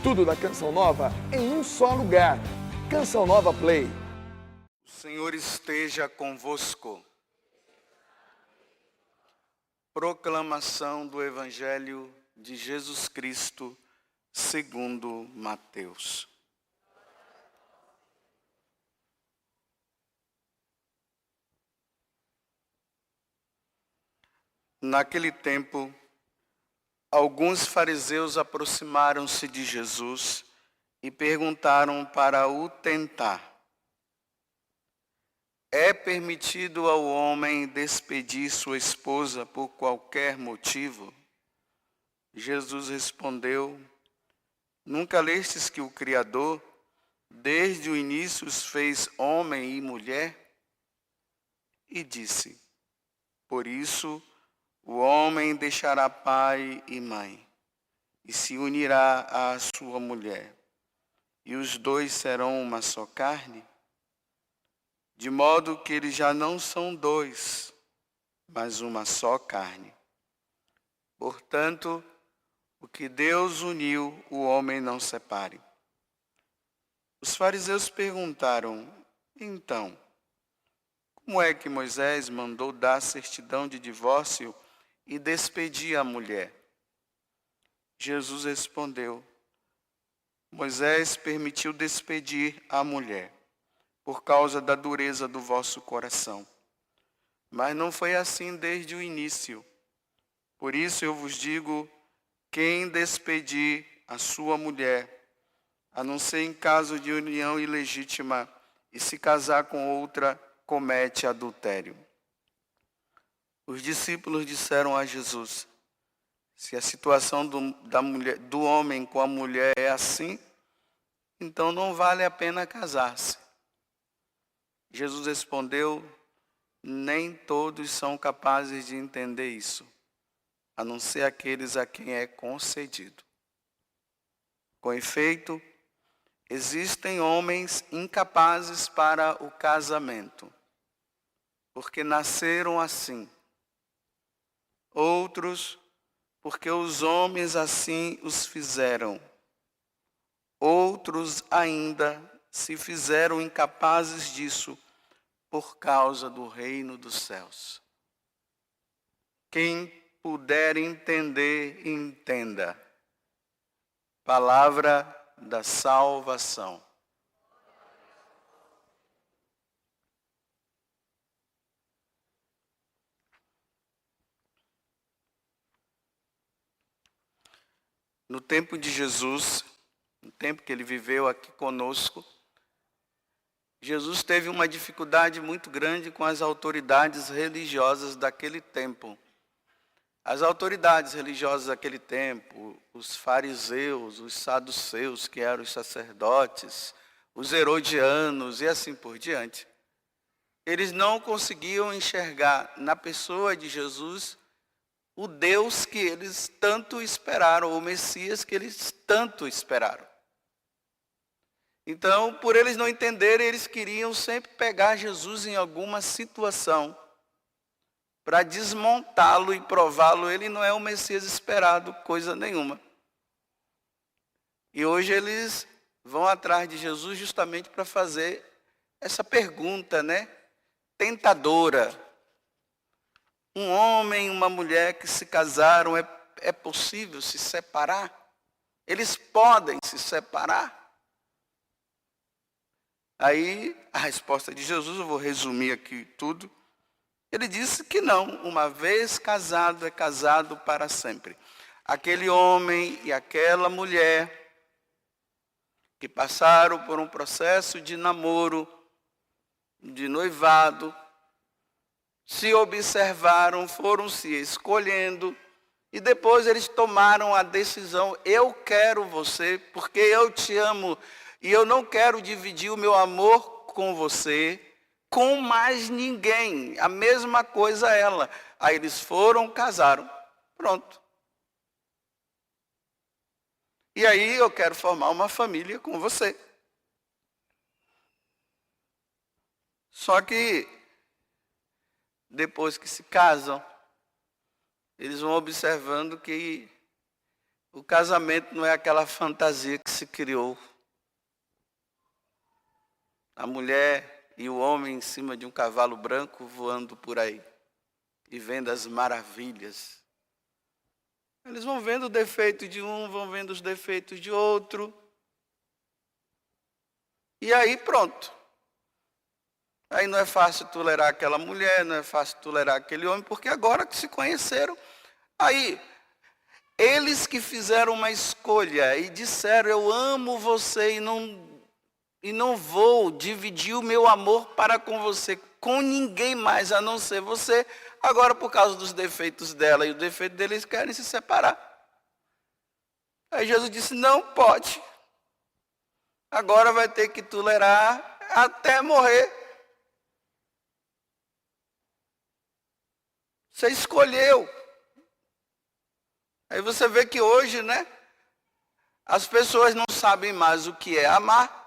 Tudo da Canção Nova em um só lugar. Canção Nova Play. O Senhor esteja convosco. Proclamação do Evangelho de Jesus Cristo, segundo Mateus. Naquele tempo, alguns fariseus aproximaram-se de Jesus e perguntaram para o tentar: é permitido ao homem despedir sua esposa por qualquer motivo? Jesus respondeu: nunca lestes que o Criador, desde o início, os fez homem e mulher? E disse: por isso, o homem deixará pai e mãe, e se unirá à sua mulher, e os dois serão uma só carne. De modo que eles já não são dois, mas uma só carne. Portanto, o que Deus uniu, o homem não separe. Os fariseus perguntaram: então, como é que Moisés mandou dar certidão de divórcio e despedir a mulher? Jesus respondeu: Moisés permitiu despedir a mulher por causa da dureza do vosso coração. Mas não foi assim desde o início. Por isso eu vos digo, quem despedir a sua mulher, a não ser em caso de união ilegítima, e se casar com outra, comete adultério. Os discípulos disseram a Jesus: se a situação do homem com a mulher é assim, então não vale a pena casar-se. Jesus respondeu: nem todos são capazes de entender isso, a não ser aqueles a quem é concedido. Com efeito, existem homens incapazes para o casamento, porque nasceram assim. Outros, porque os homens assim os fizeram. Outros ainda se fizeram incapazes disso por causa do reino dos céus. Quem puder entender, entenda. Palavra da salvação. No tempo de Jesus, no tempo que ele viveu aqui conosco, Jesus teve uma dificuldade muito grande com as autoridades religiosas daquele tempo. As autoridades religiosas daquele tempo, os fariseus, os saduceus, que eram os sacerdotes, os herodianos e assim por diante, eles não conseguiam enxergar na pessoa de Jesus o Deus que eles tanto esperaram, o Messias que eles tanto esperaram. Então, por eles não entenderem, eles queriam sempre pegar Jesus em alguma situação para desmontá-lo e prová-lo. Ele não é o Messias esperado, coisa nenhuma. E hoje eles vão atrás de Jesus justamente para fazer essa pergunta, tentadora. Um homem e uma mulher que se casaram, é possível se separar? Eles podem se separar? Aí, a resposta de Jesus, eu vou resumir aqui tudo. Ele disse que não, uma vez casado, é casado para sempre. Aquele homem e aquela mulher que passaram por um processo de namoro, de noivado, se observaram, foram se escolhendo, e depois eles tomaram a decisão: eu quero você porque eu te amo, e eu não quero dividir o meu amor com você, com mais ninguém. A mesma coisa ela. Aí eles foram, casaram. Pronto. E aí eu quero formar uma família com você. Só que, depois que se casam, eles vão observando que O casamento não é aquela fantasia que se criou. A mulher e o homem em cima de um cavalo branco voando por aí e vendo as maravilhas. Eles vão vendo o defeito de um, vão vendo os defeitos de outro. E aí pronto. Aí não é fácil tolerar aquela mulher, não é fácil tolerar aquele homem, porque agora que se conheceram, aí eles que fizeram uma escolha e disseram, eu amo você e não vou dividir o meu amor para com você, com ninguém mais a não ser você. Agora, por causa dos defeitos dela e o defeito deles, querem se separar. Aí Jesus disse, não pode. Agora vai ter que tolerar até morrer. Você escolheu. Aí você vê que hoje, né? As pessoas não sabem mais o que é amar.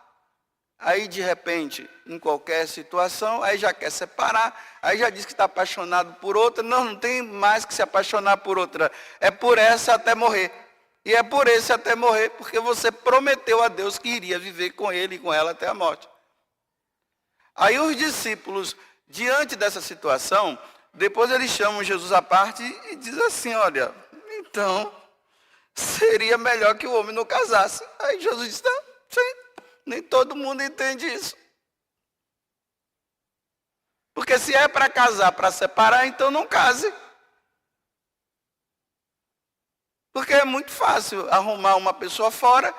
Aí, de repente, em qualquer situação, aí já quer separar. Aí já diz que está apaixonado por outra. Não, não tem mais que se apaixonar por outra. É por essa até morrer. E é por esse até morrer, porque você prometeu a Deus que iria viver com ele e com ela até a morte. Aí os discípulos, diante dessa situação, depois eles chamam Jesus à parte e dizem assim, olha, então, seria melhor que o homem não casasse. Aí Jesus disse, não, sim, nem todo mundo entende isso. Porque se é para casar, para separar, então não case. Porque é muito fácil arrumar uma pessoa fora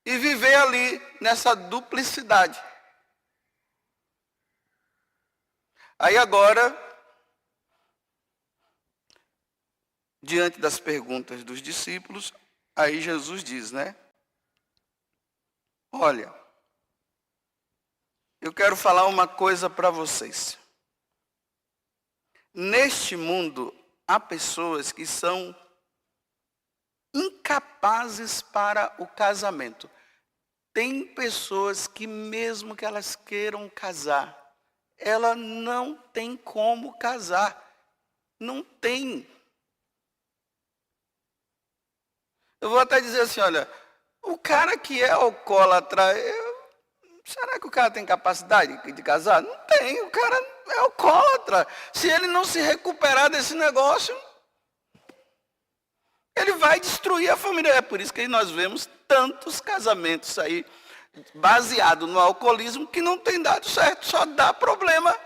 e viver ali nessa duplicidade. Aí agora, diante das perguntas dos discípulos, aí Jesus diz, né? Olha, eu quero falar uma coisa para vocês. Neste mundo, há pessoas que são incapazes para o casamento. Tem pessoas que mesmo que elas queiram casar, ela não tem como casar. Não tem. Eu vou até dizer assim, olha, o cara que é alcoólatra, será que o cara tem capacidade de casar? Não tem, o cara é alcoólatra. Se ele não se recuperar desse negócio, ele vai destruir a família. É por isso que nós vemos tantos casamentos aí, baseados no alcoolismo, que não tem dado certo, só dá problema.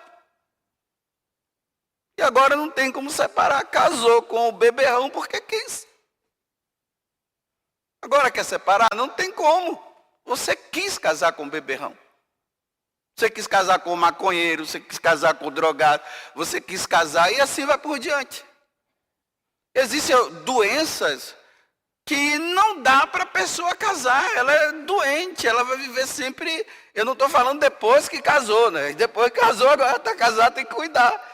E agora não tem como separar, casou com o beberrão porque quis. Agora quer separar? Não tem como. Você quis casar com o beberrão. Você quis casar com o maconheiro, você quis casar com o drogado, você quis casar e assim vai por diante. Existem doenças que não dá para a pessoa casar, ela é doente, ela vai viver sempre, eu não estou falando depois que casou, né? Depois que casou, agora está casado, tem que cuidar.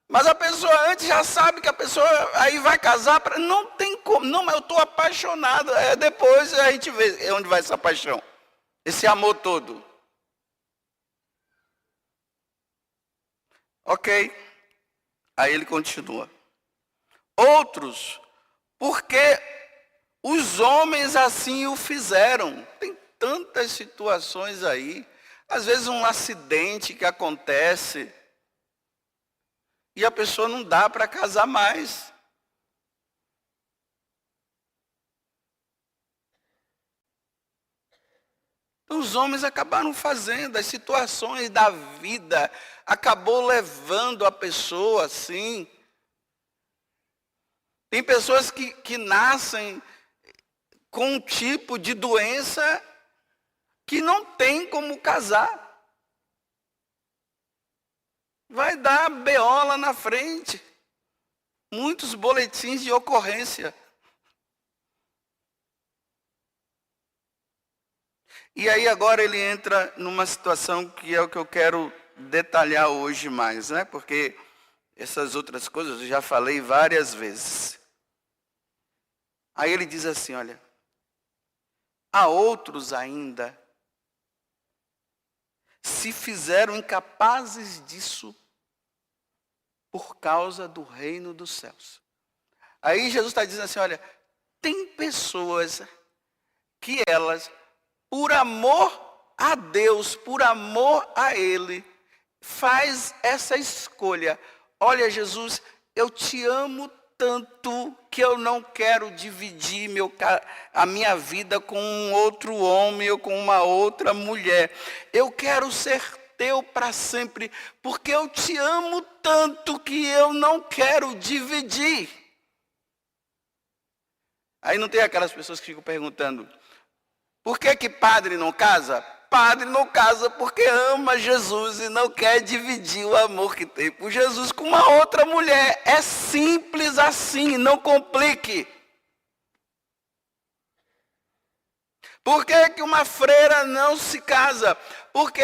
Mas a pessoa antes já sabe que a pessoa aí vai casar, não tem como, não, mas eu estou apaixonado, depois a gente vê onde vai essa paixão, esse amor todo. Ok, aí ele continua. Outros, porque os homens assim o fizeram. Tem tantas situações aí. Às vezes um acidente que acontece e a pessoa não dá para casar mais. Então, os homens acabaram fazendo, as situações da vida acabou levando a pessoa assim. Tem pessoas que nascem com um tipo de doença que não tem como casar. Vai dar BO lá na frente. Muitos boletins de ocorrência. E aí agora ele entra numa situação que é o que eu quero detalhar hoje mais, né? Porque essas outras coisas eu já falei várias vezes. Aí ele diz assim, olha, há outros ainda se fizeram incapazes disso por causa do reino dos céus. Aí Jesus está dizendo assim, olha, tem pessoas que elas, por amor a Deus, por amor a Ele, faz essa escolha. Olha, Jesus, eu te amo tanto que eu não quero dividir a minha vida com um outro homem ou com uma outra mulher. Eu quero ser teu para sempre, porque eu te amo tanto que eu não quero dividir. Aí não tem aquelas pessoas que ficam perguntando, por que padre não casa? Padre não casa porque ama Jesus e não quer dividir o amor que tem por Jesus com uma outra mulher. É simples assim, não complique. Por que uma freira não se casa? Porque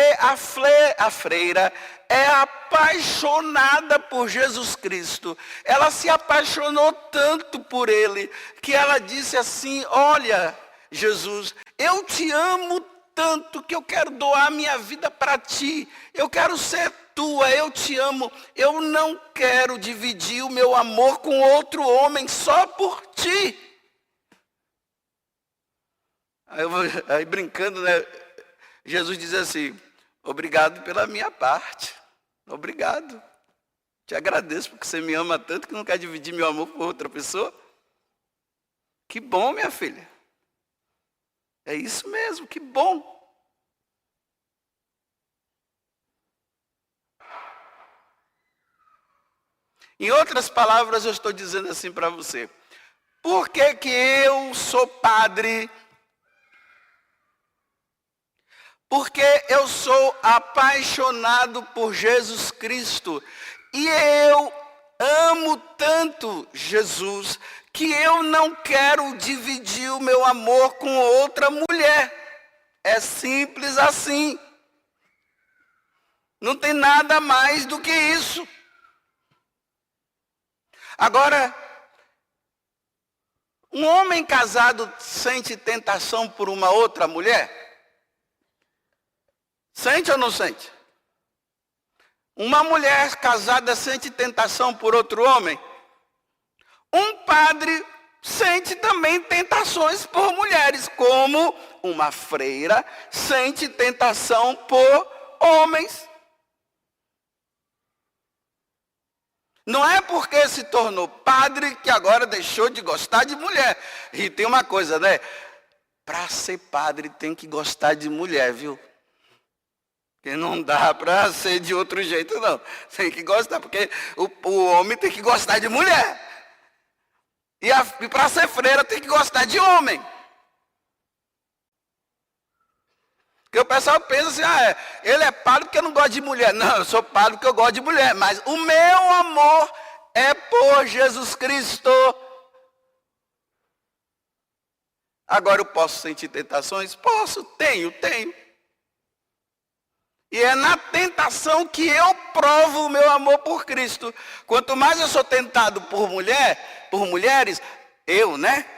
a freira é apaixonada por Jesus Cristo. Ela se apaixonou tanto por Ele, que ela disse assim, olha, Jesus, eu te amo tanto que eu quero doar minha vida para ti. Eu quero ser tua, eu te amo. Eu não quero dividir o meu amor com outro homem só por ti. Aí brincando, né? Jesus diz assim, obrigado pela minha parte. Obrigado. Te agradeço porque você me ama tanto que não quer dividir meu amor com outra pessoa. Que bom, minha filha. É isso mesmo, que bom. Em outras palavras, eu estou dizendo assim para você. Por que eu sou padre? Porque eu sou apaixonado por Jesus Cristo. E eu amo tanto Jesus que eu não quero dividir o meu amor com outra mulher. É simples assim. Não tem nada mais do que isso. Agora, um homem casado sente tentação por uma outra mulher? Sente ou não sente? Uma mulher casada sente tentação por outro homem? Um padre sente também tentações por mulheres, como uma freira sente tentação por homens. Não é porque se tornou padre que agora deixou de gostar de mulher. E tem uma coisa, né? Para ser padre tem que gostar de mulher, viu? Porque não dá para ser de outro jeito, não. Tem que gostar, porque o homem tem que gostar de mulher. E para ser freira tem que gostar de homem. Porque o pessoal pensa assim, ele é padre porque não gosta de mulher. Não, eu sou padre porque eu gosto de mulher. Mas o meu amor é por Jesus Cristo. Agora eu posso sentir tentações? Posso, tenho. E é na tentação que eu provo o meu amor por Cristo. Quanto mais eu sou tentado por mulheres, né?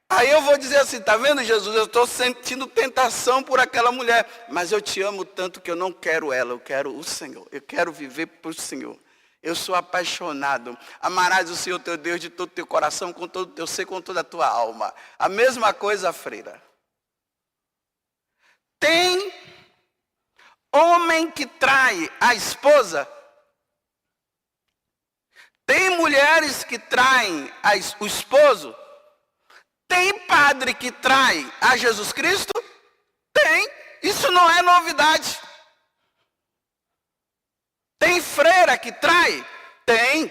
Aí eu vou dizer assim, tá vendo, Jesus? Eu estou sentindo tentação por aquela mulher. Mas eu te amo tanto que eu não quero ela, eu quero o Senhor. Eu quero viver para o Senhor. Eu sou apaixonado. Amarás o Senhor teu Deus de todo o teu coração, com todo o teu ser, com toda a tua alma. A mesma coisa, freira. Tem homem que trai a esposa. Tem mulheres que traem o esposo. Tem padre que trai a Jesus Cristo? Tem. Isso não é novidade. Tem freira que trai? Tem.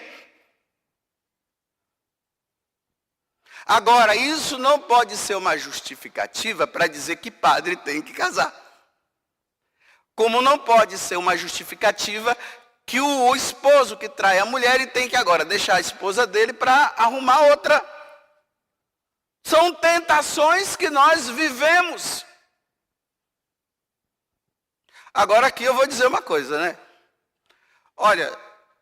Agora, isso não pode ser uma justificativa para dizer que padre tem que casar. Como não pode ser uma justificativa que o esposo que trai a mulher, ele tem que agora deixar a esposa dele para arrumar outra. São tentações que nós vivemos. Agora aqui eu vou dizer uma coisa, né? Olha,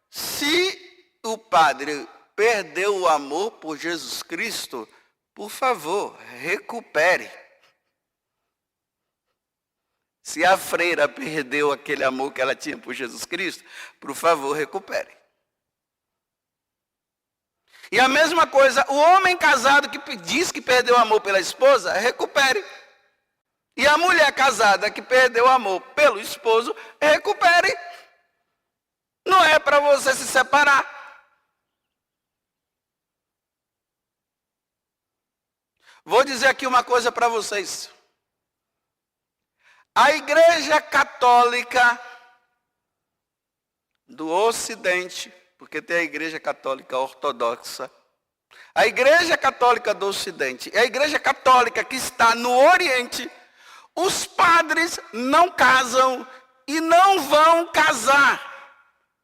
se o padre perdeu o amor por Jesus Cristo, por favor, recupere. Se a freira perdeu aquele amor que ela tinha por Jesus Cristo, por favor, recupere. E a mesma coisa, o homem casado que diz que perdeu o amor pela esposa, recupere. E a mulher casada que perdeu o amor pelo esposo, recupere. Não é para você se separar. Vou dizer aqui uma coisa para vocês. A Igreja Católica do Ocidente, porque tem a Igreja Católica Ortodoxa, a Igreja Católica do Ocidente e a Igreja Católica que está no Oriente, os padres não casam e não vão casar.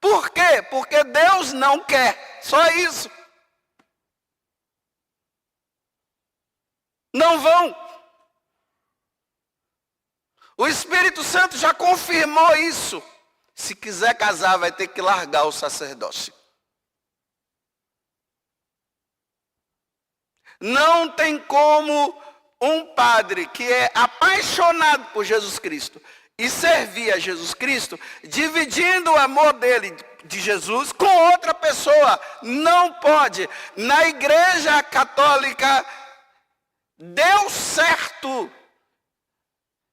Por quê? Porque Deus não quer. Só isso. Não vão. O Espírito Santo já confirmou isso. Se quiser casar, vai ter que largar o sacerdócio. Não tem como um padre que é apaixonado por Jesus Cristo e servir a Jesus Cristo, dividindo o amor dele de Jesus com outra pessoa. Não pode. Na Igreja Católica, deu certo.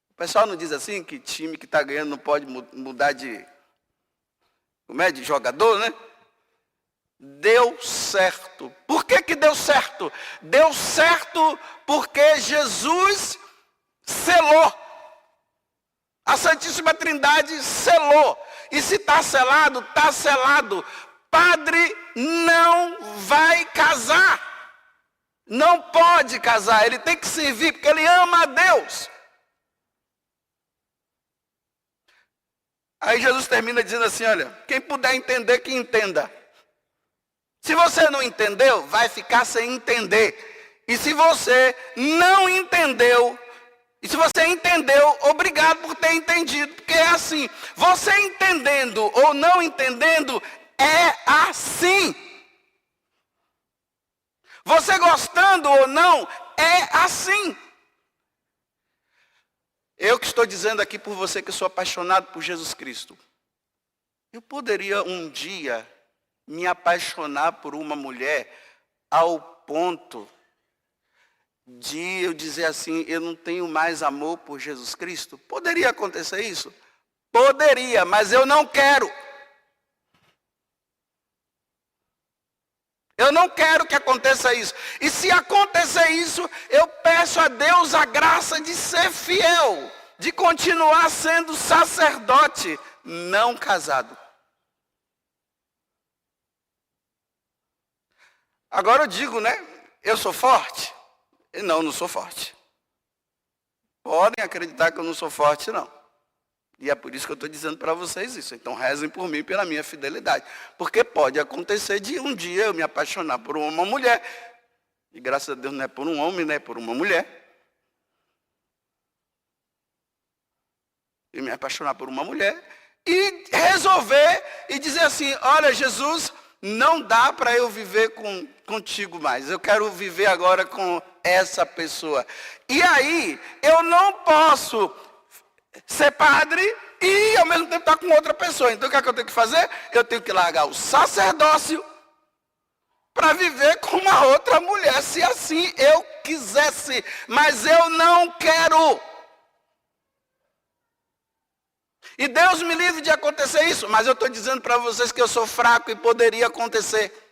O pessoal não diz assim que time que está ganhando não pode mudar de jogador, né? Deu certo. Por que que deu certo? Deu certo porque Jesus selou. A Santíssima Trindade selou. E se está selado, está selado. Padre não vai casar. Não pode casar. Ele tem que servir porque ele ama a Deus. Aí Jesus termina dizendo assim, olha, quem puder entender, que entenda. Se você não entendeu, vai ficar sem entender. E se você não entendeu, e se você entendeu, obrigado por ter entendido. Porque é assim, você entendendo ou não entendendo, é assim. Você gostando ou não, é assim. Eu que estou dizendo aqui por você que sou apaixonado por Jesus Cristo. Eu poderia um dia me apaixonar por uma mulher ao ponto de eu dizer assim, eu não tenho mais amor por Jesus Cristo? Poderia acontecer isso? Poderia, mas eu não quero. Eu não quero que aconteça isso. E se acontecer isso, eu peço a Deus a graça de ser fiel, de continuar sendo sacerdote, não casado. Agora eu digo, né? Eu sou forte? Não, não sou forte. Podem acreditar que eu não sou forte, não. E é por isso que eu estou dizendo para vocês isso. Então rezem por mim, pela minha fidelidade. Porque pode acontecer de um dia eu me apaixonar por uma mulher. E graças a Deus não é por um homem, né? É por uma mulher. E me apaixonar por uma mulher. E resolver e dizer assim, olha Jesus, não dá para eu viver contigo mais. Eu quero viver agora com essa pessoa. E aí, eu não posso ser padre e ao mesmo tempo estar com outra pessoa. Então o que é que eu tenho que fazer? Eu tenho que largar o sacerdócio para viver com uma outra mulher, se assim eu quisesse. Mas eu não quero. E Deus me livre de acontecer isso. Mas eu estou dizendo para vocês que eu sou fraco e poderia acontecer.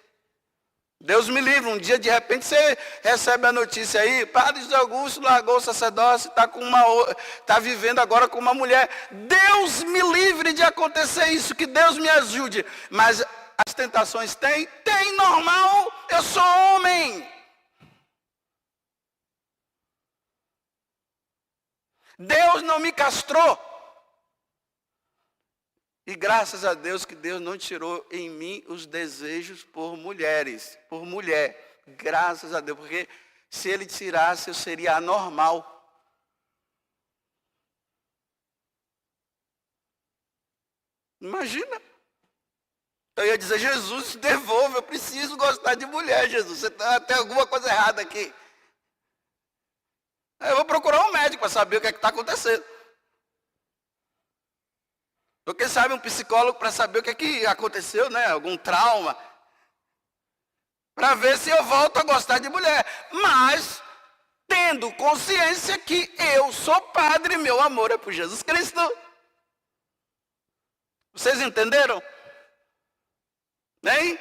Deus me livre, um dia de repente você recebe a notícia aí, Padre José Augusto largou o sacerdócio, está vivendo agora com uma mulher. Deus me livre de acontecer isso, que Deus me ajude. Mas as tentações tem normal, eu sou homem. Deus não me castrou. E graças a Deus que Deus não tirou em mim os desejos por mulheres, por mulher. Graças a Deus, porque se Ele tirasse eu seria anormal. Imagina. Eu ia dizer, Jesus, devolve, eu preciso gostar de mulher, Jesus. Você tem alguma coisa errada aqui. Aí eu vou procurar um médico para saber o que é que está acontecendo. Ou quem sabe um psicólogo para saber o que é que aconteceu, né? Algum trauma. para ver se eu volto a gostar de mulher. Mas tendo consciência que eu sou padre, meu amor é por Jesus Cristo. Vocês entenderam? Nem?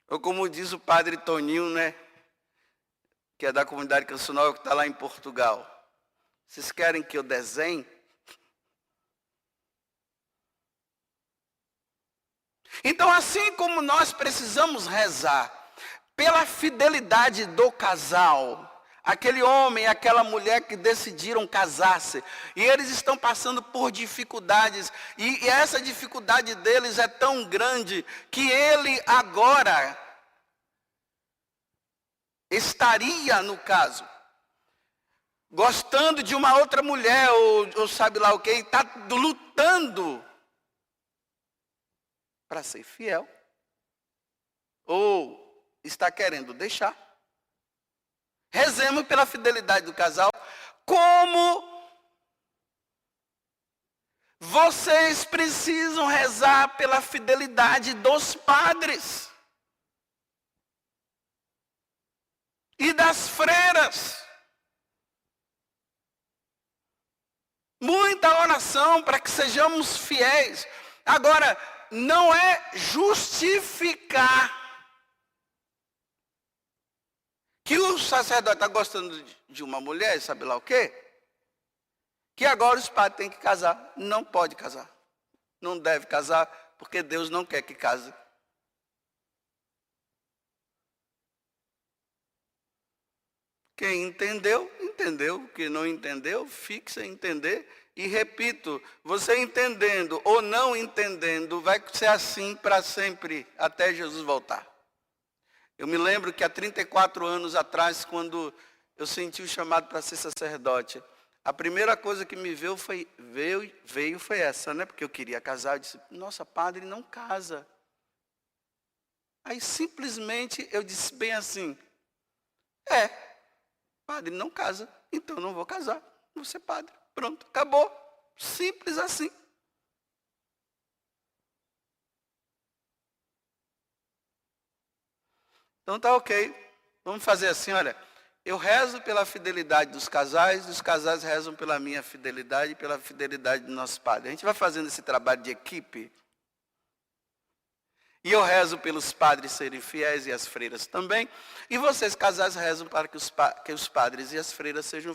Ou como diz o padre Toninho, né? Que é da comunidade cancional, que está lá em Portugal. Vocês querem que eu desenhe? Então, assim como nós precisamos rezar pela fidelidade do casal, aquele homem e aquela mulher que decidiram casar-se, e eles estão passando por dificuldades, e essa dificuldade deles é tão grande, que ele agora estaria, no caso, gostando de uma outra mulher, ou sabe lá o que, e está lutando para ser fiel, ou está querendo deixar. Rezemos pela fidelidade do casal, como vocês precisam rezar pela fidelidade dos padres e das freiras. Muita oração para que sejamos fiéis. Agora, não é justificar que o sacerdote está gostando de uma mulher, sabe lá o quê? Que agora os padres têm que casar. Não pode casar. Não deve casar, porque Deus não quer que case. Quem entendeu, entendeu. Quem não entendeu, fique sem entender. E repito, você entendendo ou não entendendo, vai ser assim para sempre, até Jesus voltar. Eu me lembro que há 34 anos atrás, quando eu senti o chamado para ser sacerdote, a primeira coisa que me veio foi essa, né? Porque eu queria casar, eu disse, nossa, padre não casa. Aí simplesmente eu disse bem assim, padre não casa, então não vou casar, vou ser padre. Pronto, acabou. Simples assim. Então tá ok. Vamos fazer assim, olha. Eu rezo pela fidelidade dos casais, e os casais rezam pela minha fidelidade e pela fidelidade do nosso padre. A gente vai fazendo esse trabalho de equipe. E eu rezo pelos padres serem fiéis e as freiras também. E vocês, casais, rezam para que os padres e as freiras sejam